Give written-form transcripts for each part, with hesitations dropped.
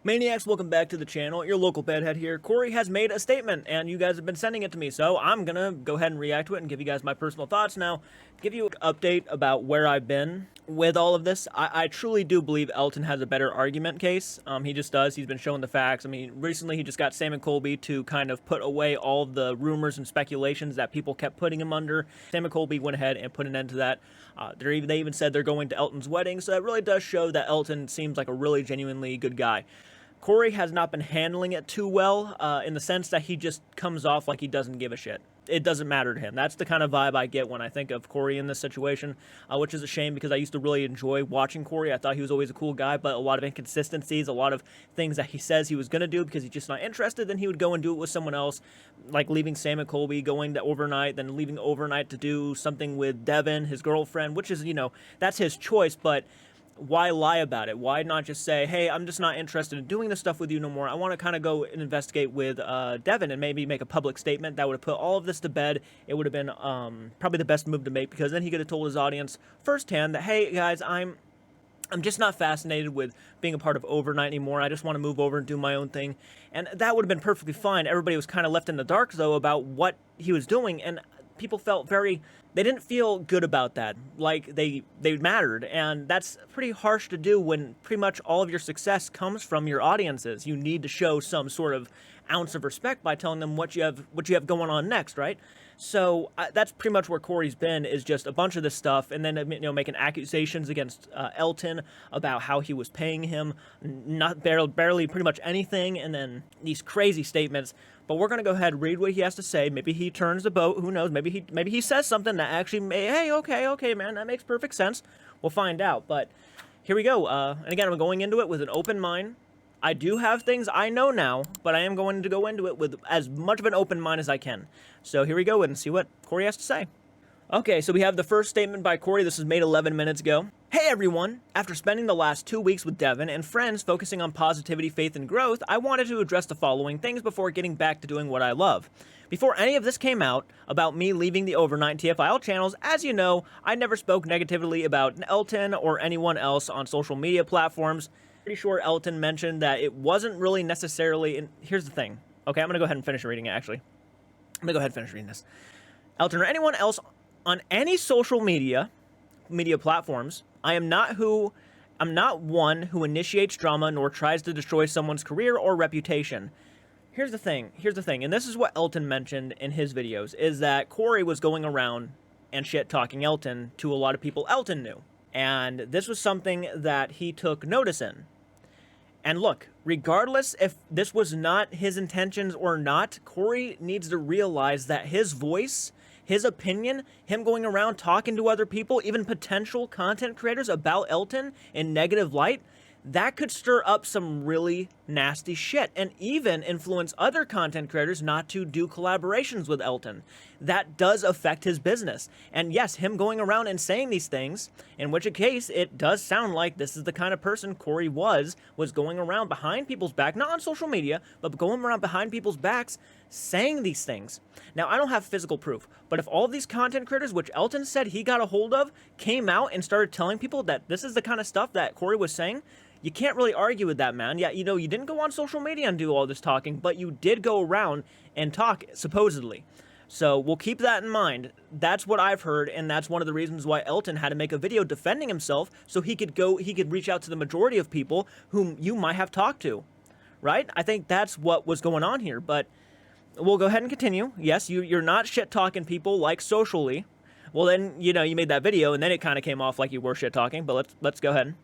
Maniacs, welcome back to the channel. Your local bedhead here. Corey has made a statement, and you guys have been sending it to me, so I'm gonna go ahead and react to it and give you guys my personal thoughts now. Give you an update about where I've been with all of this. I truly do believe Elton has a better argument case. He just does. He's been showing the facts. I mean, recently he just got Sam and Colby to kind of put away all of the rumors and speculations that people kept putting him under. Sam and Colby went ahead and put an end to that. They even said they're going to Elton's wedding, so that really does show that Elton seems like a really genuinely good guy. Corey has not been handling it too well, in the sense that he just comes off like he doesn't give a shit. It doesn't matter to him. That's the kind of vibe I get when I think of Corey in this situation, which is a shame because I used to really enjoy watching Corey. I thought he was always a cool guy, but a lot of inconsistencies, a lot of things that he says he was going to do because he's just not interested, then he would go and do it with someone else, like leaving Sam and Colby, going to overnight, then leaving overnight to do something with Devin, his girlfriend, which is, that's his choice, but why lie about it? Why not just say, hey, I'm just not interested in doing this stuff with you no more. I want to kind of go and investigate with Devin and maybe make a public statement that would have put all of this to bed. It would have been probably the best move to make because then he could have told his audience firsthand that, hey, guys, I'm just not fascinated with being a part of Overnight anymore. I just want to move over and do my own thing. And that would have been perfectly fine. Everybody was kind of left in the dark, though, about what he was doing. And people felt they didn't feel good about that, like they mattered, and that's pretty harsh to do when pretty much all of your success comes from your audiences. You need to show some sort of ounce of respect by telling them what you have going on next, right? So that's pretty much where Corey's been, is just a bunch of this stuff, and then making accusations against Elton about how he was paying him not barely pretty much anything, and then these crazy statements. But we're gonna go ahead and read what he has to say. Maybe he turns the boat. Who knows? Maybe he says something that actually hey, okay, man, that makes perfect sense. We'll find out. But here we go. And again, I'm going into it with an open mind. I do have things I know now, but I am going to go into it with as much of an open mind as I can. So here we go and see what Corey has to say. Okay, so we have the first statement by Corey. This was made 11 minutes ago. Hey everyone! After spending the last 2 weeks with Devin and friends focusing on positivity, faith, and growth, I wanted to address the following things before getting back to doing what I love. Before any of this came out about me leaving the Overnight TFIL channels, as you know, I never spoke negatively about Elton or anyone else on social media platforms. Pretty sure Elton mentioned that it wasn't really necessarily, and here's the thing. Okay, I'm gonna go ahead and finish reading it, actually. I'm gonna go ahead and finish reading this. Elton or anyone else on any social media platforms, I'm not one who initiates drama nor tries to destroy someone's career or reputation. Here's the thing, and this is what Elton mentioned in his videos, is that Corey was going around and shit-talking Elton to a lot of people Elton knew. And this was something that he took notice in. And look, regardless if this was not his intentions or not, Corey needs to realize that his voice, his opinion, him going around talking to other people, even potential content creators about Elton in negative light, that could stir up some really nasty shit and even influence other content creators not to do collaborations with Elton. That does affect his business. And yes, him going around and saying these things, in which case it does sound like this is the kind of person Corey was going around behind people's back, not on social media, but going around behind people's backs saying these things. Now, I don't have physical proof, but if all of these content creators, which Elton said he got a hold of, came out and started telling people that this is the kind of stuff that Corey was saying, you can't really argue with that, man. Yeah, you didn't go on social media and do all this talking, but you did go around and talk, supposedly. So we'll keep that in mind. That's what I've heard, and that's one of the reasons why Elton had to make a video defending himself, so he could reach out to the majority of people whom you might have talked to, right? I think that's what was going on here, but we'll go ahead and continue. Yes, you're not shit-talking people like socially. Well, then, you made that video, and then it kind of came off like you were shit-talking, but let's go ahead.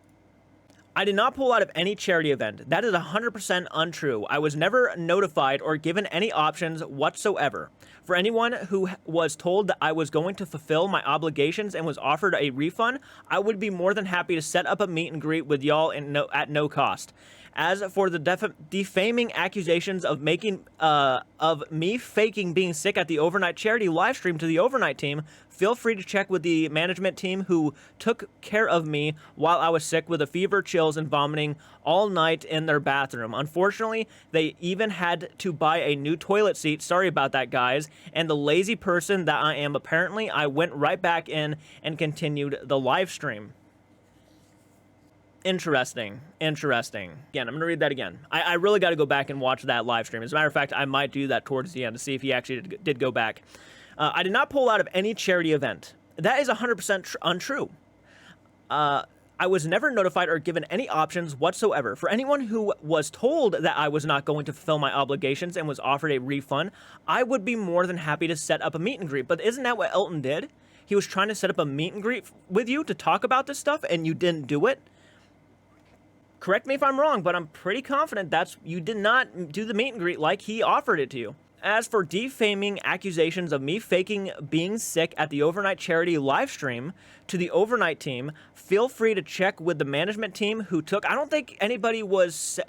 I did not pull out of any charity event. That is 100% untrue. I was never notified or given any options whatsoever. For anyone who was told that I was going to fulfill my obligations and was offered a refund, I would be more than happy to set up a meet and greet with y'all at no cost. As for the defaming accusations of me faking being sick at the Overnight charity live stream to the Overnight team, feel free to check with the management team who took care of me while I was sick with a fever, chills, and vomiting all night in their bathroom. Unfortunately, they even had to buy a new toilet seat. Sorry about that, guys. And the lazy person that I am, apparently, I went right back in and continued the live stream. Interesting. Interesting. Again, I'm going to read that again. I really got to go back and watch that live stream. As a matter of fact, I might do that towards the end to see if he actually did go back. I did not pull out of any charity event. That is 100% untrue. I was never notified or given any options whatsoever. For anyone who was told that I was not going to fulfill my obligations and was offered a refund, I would be more than happy to set up a meet and greet. But isn't that what Elton did? He was trying to set up a meet and greet with you to talk about this stuff, and you didn't do it? Correct me if I'm wrong, but I'm pretty confident you did not do the meet and greet like he offered it to you. As for defaming accusations of me faking being sick at the overnight charity live stream to the overnight team, feel free to check with the management team who took. I don't think anybody was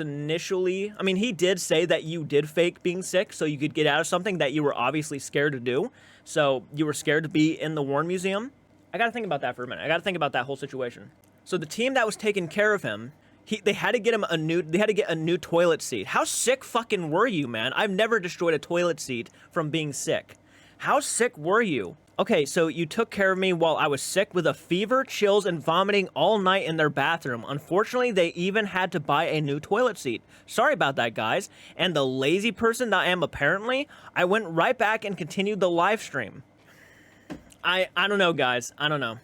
initially. I mean, he did say that you did fake being sick so you could get out of something that you were obviously scared to do. So you were scared to be in the War Museum. I got to think about that for a minute. I got to think about that whole situation. So the team that was taking care of him, they had to get him they had to get a new toilet seat. How sick fucking were you, man? I've never destroyed a toilet seat from being sick. How sick were you? Okay, so you took care of me while I was sick with a fever, chills, and vomiting all night in their bathroom. Unfortunately, they even had to buy a new toilet seat. Sorry about that, guys. And the lazy person that I am apparently, I went right back and continued the live stream. I don't know, guys. I don't know.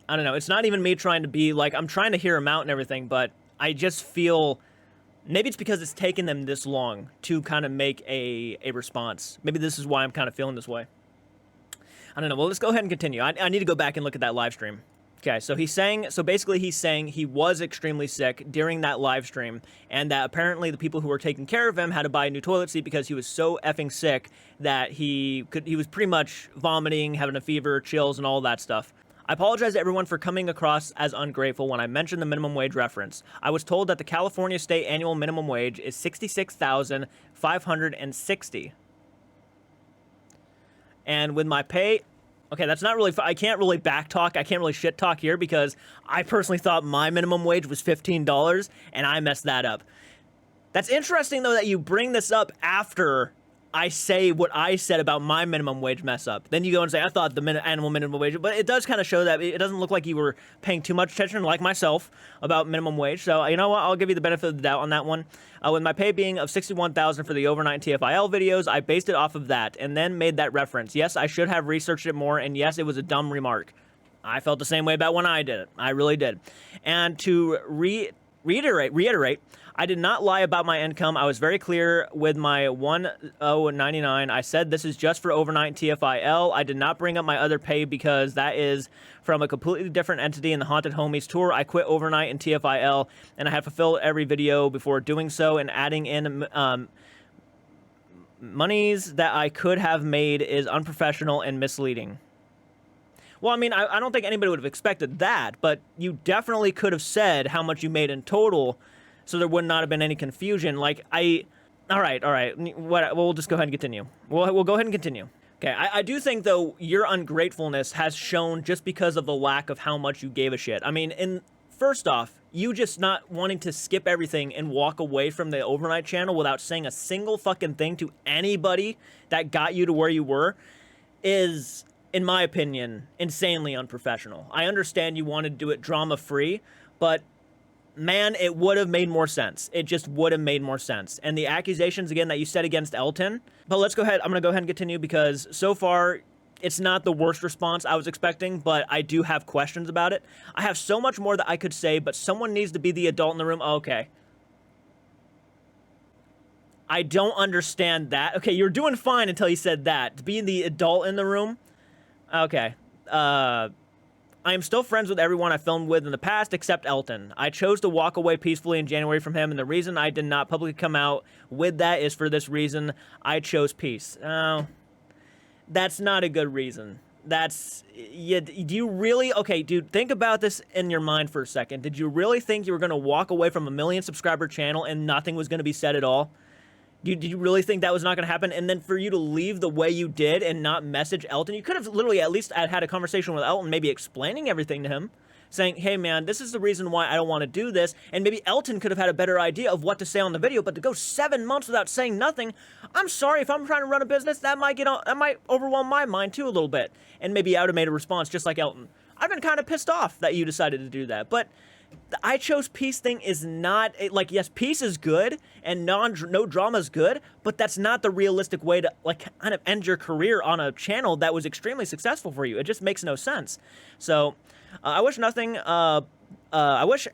It's not even me trying to be like, I'm trying to hear him out and everything, but I just feel maybe it's because it's taken them this long to kind of make a response. Maybe this is why I'm kind of feeling this way. I don't know. Well, let's go ahead and continue. I need to go back and look at that live stream. Okay, so basically he's saying he was extremely sick during that live stream, and that apparently the people who were taking care of him had to buy a new toilet seat because he was so effing sick that he was pretty much vomiting, having a fever, chills, and all that stuff. I apologize to everyone for coming across as ungrateful when I mentioned the minimum wage reference. I was told that the California state annual minimum wage is $66,560. And with my pay, okay, that's not really, I can't really backtalk, I can't really shit talk here because I personally thought my minimum wage was $15 and I messed that up. That's interesting though that you bring this up after I say what I said about my minimum wage mess up. Then you go and say, I thought the animal minimum wage, but it does kind of show that it doesn't look like you were paying too much attention, like myself, about minimum wage. So, you know what? I'll give you the benefit of the doubt on that one. With my pay being of $61,000 for the overnight TFIL videos, I based it off of that and then made that reference. Yes, I should have researched it more, and yes, it was a dumb remark. I felt the same way about when I did it. I really did. And to reiterate, I did not lie about my income. I was very clear with my 1099. I said this is just for overnight TFIL. I did not bring up my other pay because that is from a completely different entity in the Haunted Homies tour. I quit overnight in TFIL, and I have fulfilled every video before doing so, and adding in monies that I could have made is unprofessional and misleading. Well, I mean, I don't think anybody would have expected that, but you definitely could have said how much you made in total, so there would not have been any confusion. All right. We'll just go ahead and continue. We'll go ahead and continue. Okay, I do think, though, your ungratefulness has shown just because of the lack of how much you gave a shit. I mean, first off, you just not wanting to skip everything and walk away from the overnight channel without saying a single fucking thing to anybody that got you to where you were is, in my opinion, insanely unprofessional. I understand you want to do it drama-free, but man, it would have made more sense. It just would have made more sense. And the accusations, again, that you said against Elton, but let's go ahead. I'm going to go ahead and continue because so far, it's not the worst response I was expecting, but I do have questions about it. I have so much more that I could say, but someone needs to be the adult in the room. Okay. I don't understand that. Okay, you were doing fine until you said that. Being the adult in the room? Okay. I am still friends with everyone I filmed with in the past except Elton. I chose to walk away peacefully in January from him, and the reason I did not publicly come out with that is for this reason. I chose peace. Oh, that's not a good reason. Do you really, okay, dude, think about this in your mind for a second. Did you really think you were going to walk away from a 1 million subscriber channel and nothing was going to be said at all? Did you really think that was not going to happen? And then for you to leave the way you did and not message Elton, you could have literally at least had a conversation with Elton, maybe explaining everything to him, saying, hey, man, this is the reason why I don't want to do this. And maybe Elton could have had a better idea of what to say on the video, but to go 7 months without saying nothing, I'm sorry, if I'm trying to run a business, that might overwhelm my mind too a little bit. And maybe I would have made a response just like Elton. I've been kind of pissed off that you decided to do that. But the I chose peace thing is not, like, yes, peace is good and no drama is good, but that's not the realistic way to, like, kind of end your career on a channel that was extremely successful for you. It just makes no sense. So I wish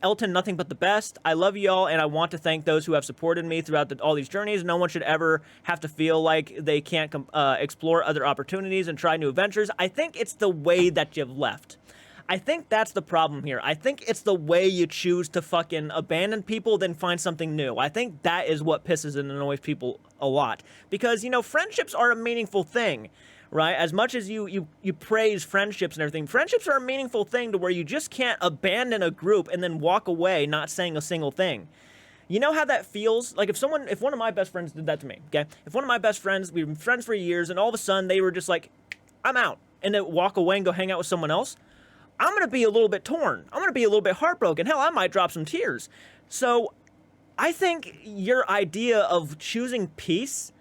Elton nothing but the best. I love y'all, and I want to thank those who have supported me throughout all these journeys. No one should ever have to feel like they can't explore other opportunities and try new adventures. I think it's the way that you've left. I think that's the problem here. I think it's the way you choose to fucking abandon people, then find something new. I think that is what pisses and annoys people a lot. Because, you know, friendships are a meaningful thing, right? As much as you praise friendships and everything, friendships are a meaningful thing to where you just can't abandon a group and then walk away not saying a single thing. You know how that feels? Like if one of my best friends did that to me, okay? If one of my best friends, we've been friends for years, and all of a sudden they were just like, I'm out, and then walk away and go hang out with someone else, I'm going to be a little bit torn. I'm going to be a little bit heartbroken. Hell, I might drop some tears. So I think your idea of choosing peace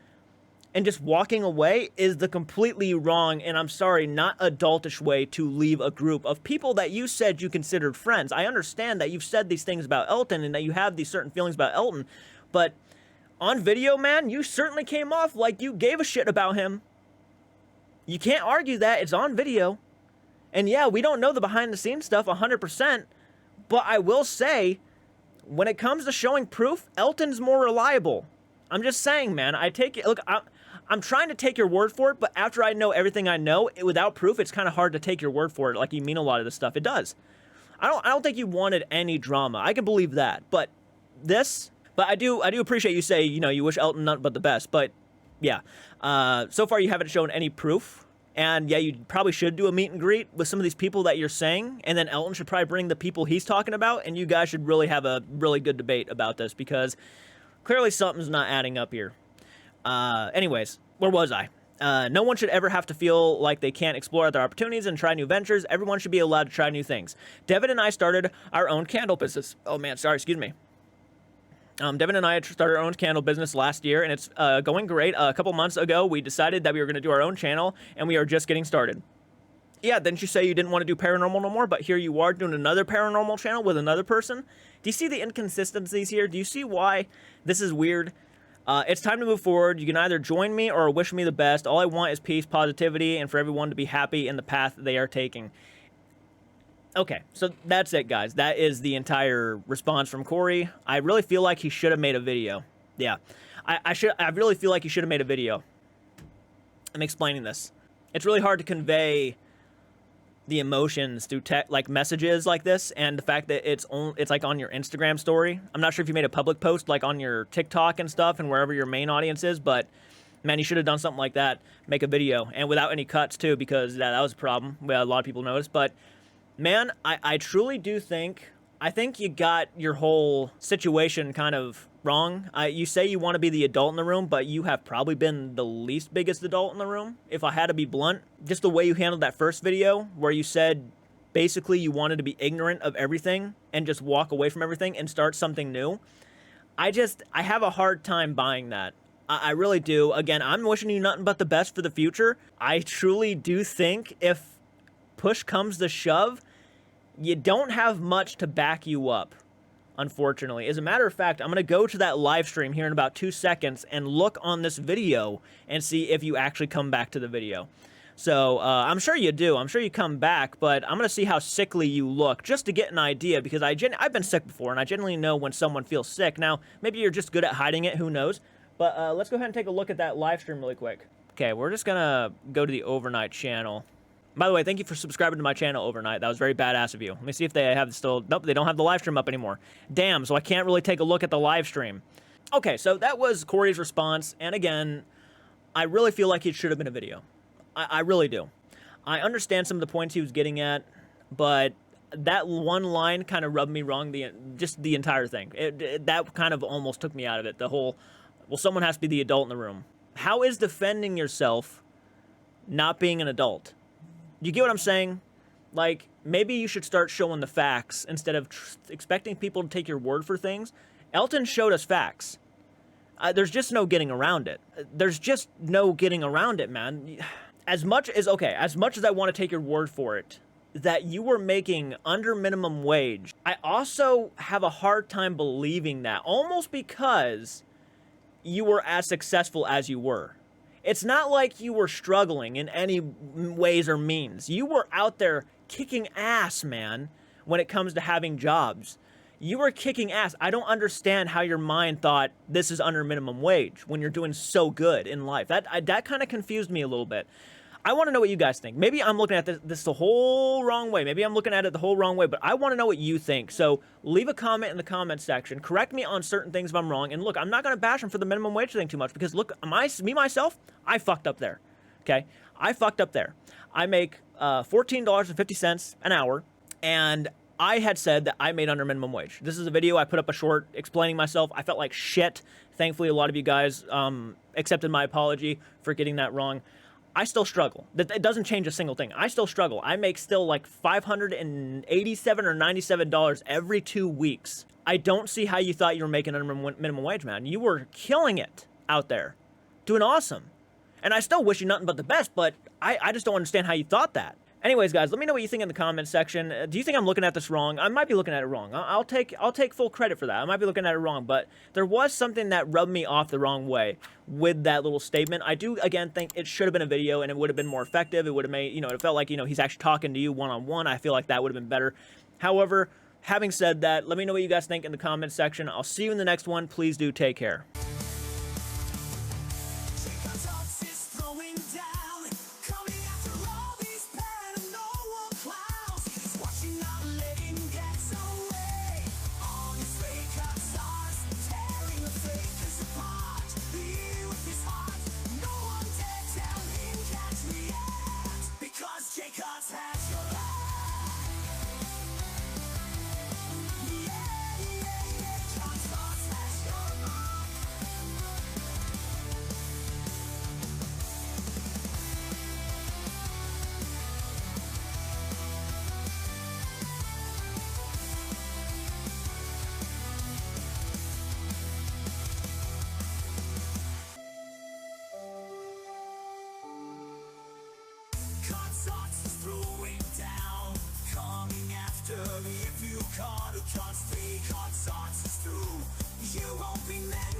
and just walking away is the completely wrong, and I'm sorry, not adultish way to leave a group of people that you said you considered friends. I understand that you've said these things about Elton and that you have these certain feelings about Elton, but on video, man, you certainly came off like you gave a shit about him. You can't argue that. It's on video. And yeah, we don't know the behind-the-scenes stuff 100%, but I will say, when it comes to showing proof, Elton's more reliable. I'm just saying, man. Look, I'm trying to take your word for it, but after I know everything I know, without proof, it's kind of hard to take your word for it. Like you mean a lot of this stuff. It does. I don't think you wanted any drama. I can believe that, but I do appreciate you say, you know, you wish Elton nothing but the best. But yeah, so far you haven't shown any proof. And yeah, you probably should do a meet and greet with some of these people that you're saying, and then Elton should probably bring the people he's talking about, and you guys should really have a really good debate about this, because clearly something's not adding up here. Anyways, where was I? No one should ever have to feel like they can't explore other opportunities and try new ventures. Everyone should be allowed to try new things. Devin and I started our own candle business. Oh man, sorry, excuse me. Devin and I had started our own candle business last year, and it's going great. A couple months ago, we decided that we were going to do our own channel, and we are just getting started. Yeah, didn't you say you didn't want to do paranormal no more, but here you are doing another paranormal channel with another person? Do you see the inconsistencies here? Do you see why this is weird? It's time to move forward. You can either join me or wish me the best. All I want is peace, positivity, and for everyone to be happy in the path they are taking. Okay, so that's it, guys. That is the entire response from Corey. I really feel like he should have made a video. Yeah, I really feel like he should have made a video. I'm explaining this. It's really hard to convey the emotions through like messages like this, and the fact that it's like on your Instagram story. I'm not sure if you made a public post like on your TikTok and stuff and wherever your main audience is, but man, you should have done something like that. Make a video, and without any cuts too, because that was a problem. Well, a lot of people noticed, but man, I truly do think, I think you got your whole situation kind of wrong. You say you want to be the adult in the room, but you have probably been the least biggest adult in the room, if I had to be blunt. Just the way you handled that first video, where you said basically you wanted to be ignorant of everything and just walk away from everything and start something new. I have a hard time buying that. I really do. Again, I'm wishing you nothing but the best for the future. I truly do think if push comes to shove, you don't have much to back you up, unfortunately. As a matter of fact, I'm going to go to that live stream here in about 2 seconds and look on this video and see if you actually come back to the video. So I'm sure you do. I'm sure you come back, but I'm going to see how sickly you look just to get an idea, because I've been sick before, and I generally know when someone feels sick. Now, maybe you're just good at hiding it. Who knows? But let's go ahead and take a look at that live stream really quick. Okay, we're just going to go to the Overnight channel. By the way, thank you for subscribing to my channel overnight. That was very badass of you. Let me see if they have still... Nope, they don't have the live stream up anymore. Damn, so I can't really take a look at the live stream. Okay, so that was Corey's response. And again, I really feel like it should have been a video. I really do. I understand some of the points he was getting at, but that one line kind of rubbed me wrong, just the entire thing. That kind of almost took me out of it. The whole, well, someone has to be the adult in the room. How is defending yourself not being an adult? You get what I'm saying? Like, maybe you should start showing the facts instead of expecting people to take your word for things. Elton showed us facts. There's just no getting around it. There's just no getting around it, man. As much as I want to take your word for it, that you were making under minimum wage, I also have a hard time believing that, almost because you were as successful as you were. It's not like you were struggling in any ways or means. You were out there kicking ass, man, when it comes to having jobs. You were kicking ass. I don't understand how your mind thought this is under minimum wage when you're doing so good in life. That kind of confused me a little bit. I want to know what you guys think. Maybe I'm looking at this the whole wrong way. Maybe I'm looking at it the whole wrong way, but I want to know what you think. So leave a comment in the comment section. Correct me on certain things if I'm wrong. And look, I'm not going to bash him for the minimum wage thing too much, because look, myself, I fucked up there. Okay? I fucked up there. I make $14.50 an hour, and I had said that I made under minimum wage. This is a video. I put up a short explaining myself. I felt like shit. Thankfully, a lot of you guys accepted my apology for getting that wrong. I still struggle. It doesn't change a single thing. I still struggle. I make still like $587 or $97 every 2 weeks. I don't see how you thought you were making under minimum wage, man. You were killing it out there. Doing awesome. And I still wish you nothing but the best, but I just don't understand how you thought that. Anyways, guys, let me know what you think in the comment section. Do you think I'm looking at this wrong? I might be looking at it wrong. I'll take full credit for that. I might be looking at it wrong, but there was something that rubbed me off the wrong way with that little statement. I do, again, think it should have been a video, and it would have been more effective. It would have made, it felt like, he's actually talking to you one-on-one. I feel like that would have been better. However, having said that, let me know what you guys think in the comment section. I'll see you in the next one. Please do take care. If you caught a chance, 3 hot sauces through, you won't be mad.